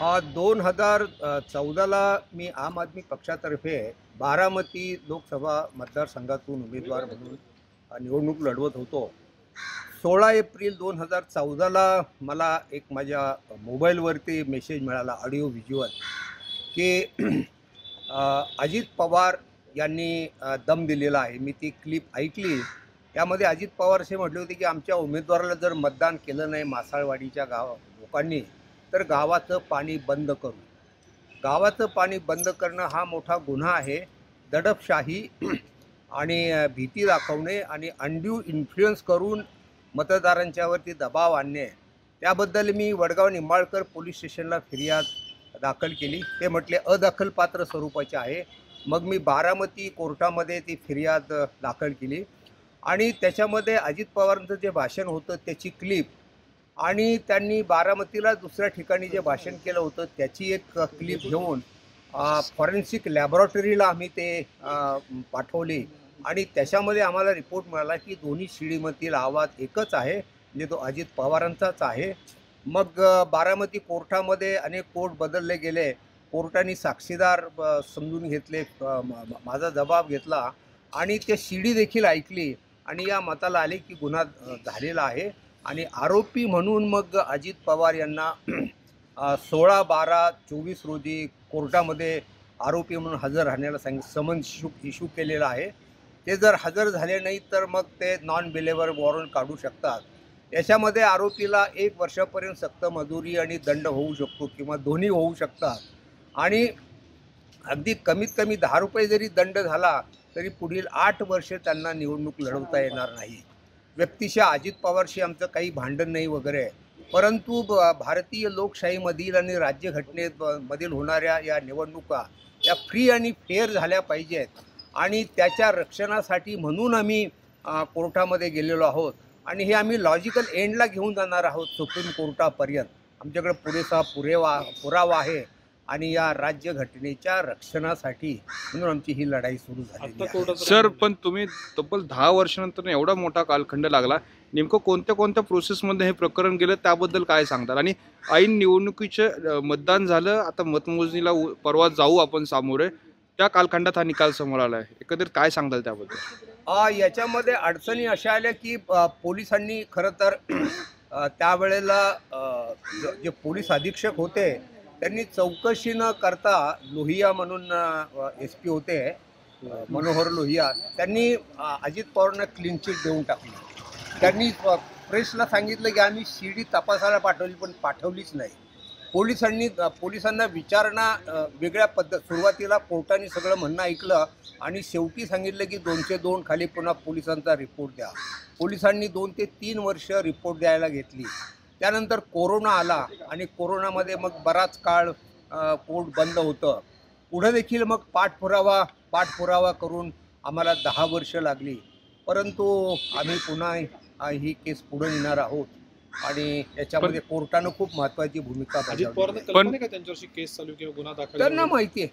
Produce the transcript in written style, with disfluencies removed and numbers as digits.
2014ला मी आम आदमी पक्षातर्फे बारामती लोकसभा मतदारसंघातून उमेदवार म्हणून निवडणूक लढवत होतो. 16 एप्रिल 2014ला मला एक माझ्या मोबाईलवरती मेसेज मिळाला, ऑडिओ व्हिज्युअल, की अजित पवार यांनी दम दिलेला आहे. मी ती क्लिप ऐकली. त्यामध्ये अजित पवार असे म्हटले होते की आमच्या उमेदवाराला जर मतदान केलं नाही मासाळवाडीच्या लोकांनी तर गावाचं पाणी बंद करू. गावाचं पाणी बंद करणं हा मोठा गुन्हा आहे. दडपशाही आणि भीती दाखवणे आणि अनड्यू इन्फ्लुएन्स करून मतदारांच्यावरती दबाव आणणे, त्याबद्दल मी वडगाव निंबाळकर पोलीस स्टेशनला फिर्याद दाखल केली. ते म्हटले अदखलपात्र स्वरूपाचे आहे. मग मी बारामती कोर्टामध्ये ती फिर्याद दाखल केली आणि त्याच्यामध्ये अजित पवारांचं जे भाषण होतं त्याची क्लिप आणि त्यांनी बारामतीला दुसऱ्या ठिकाणी जे भाषण केलं होतं त्याची एक क्लिप घेऊन फॉरेन्सिक लॅबॉरेटरीला आम्ही ते पाठवली आणि त्याच्यामध्ये आम्हाला रिपोर्ट मिळाला की दोन्ही शिडीमधील आवाज एकच आहे, म्हणजे तो अजित पवारांचाच आहे. मग बारामती कोर्टामध्ये अनेक कोर्ट बदलले गेले. कोर्टाने साक्षीदार समजून घेतले, माझा जबाब घेतला आणि ते शिडी देखील ऐकली आणि या मताला आले की गुन्हा झालेला आहे. आणि आरोपी म्हणून मग अजित पवार यांना 16/12/24 रोजी कोर्टामध्ये आरोपी म्हणून हजर राहण्याला समन्स इश्यू केलेला आहे. ते जर हजर झाले नाही तर मग ते नॉन बिलेवर वॉरंट काढू शकतात. याच्यामध्ये आरोपीला 1 वर्षापर्यंत सक्त मजुरी आणि दंड होऊ शकतो किंवा दोन्ही होऊ शकतात. आणि अगदी कमीत कमी 10 रुपये जरी दंड झाला तरी पुढील 8 वर्षे त्यांना निवडणूक लढवता येणार नाही. व्यक्तिशः अजित पवारशी आमचं काही भांडण नाही वगैरे, परंतु भारतीय लोकशाहीमधील आणि राज्यघटनेमधील होणाऱ्या या निवडणुका या फ्री आणि फेअर झाल्या पाहिजेत आणि त्याच्या रक्षणासाठी म्हणून आम्ही कोर्टामध्ये गेलेलो आहोत आणि हे आम्ही लॉजिकल एंडला घेऊन जाणार आहोत सुप्रीम कोर्टापर्यंत. आमच्याकडे पुरेसा पुरावा आहे आणि या राज्यघटनेच्या रक्षणासाठी म्हणून आमची ही लढाई सुरू झाली आहे. सर, पण तुम्ही तब्बल 10 वर्षानंतर एवढा मोठा कालखंड लागला, नेमकं कोणत्या प्रोसेसमध्ये हे प्रकरण गेलं त्याबद्दल काय सांगताल? आणि ऐन निवडणुकीचे मतदान झालं, आता मतमोजणीला परवा जाऊ आपण सामोरे, त्या कालखंडात हा निकाल समोर आला आहे. एकंदरीत काय सांगताल त्याबद्दल? याच्यामध्ये अडचणी अशा आल्या की पोलिसांनी खरं तर त्यावेळेला जे पोलीस अधीक्षक होते त्यांनी चौकशी न करता, लोहिया म्हणून SP होते मनोहर लोहिया, त्यांनी अजित पवारांना क्लीन चिट देऊन टाकली. त्यांनी प्रेसला सांगितलं की आम्ही CD तपासायला पाठवली, पण पाठवलीच नाही. पोलिसांना विचारणा वेगळ्या सुरुवातीला कोर्टाने सगळं म्हणणं ऐकलं आणि शेवटी सांगितलं की 202 खाली पुन्हा पोलिसांचा रिपोर्ट द्या. पोलिसांनी 2 ते 3 वर्ष रिपोर्ट द्यायला घेतली. त्यानंतर कोरोना आला आणि कोरोनामध्ये मग बराच काळ कोर्ट बंद होतं. पुढे देखील मग पाठपुरावा करून आम्हाला 10 वर्ष लागली, परंतु आम्ही पुन्हा ही केस पुढे नेणार आहोत आणि याच्यामध्ये कोर्टानं खूप महत्त्वाची भूमिका बजावली. त्यांच्यावरची केस चालू किंवा गुन्हा दाखल त्यांना माहिती आहे.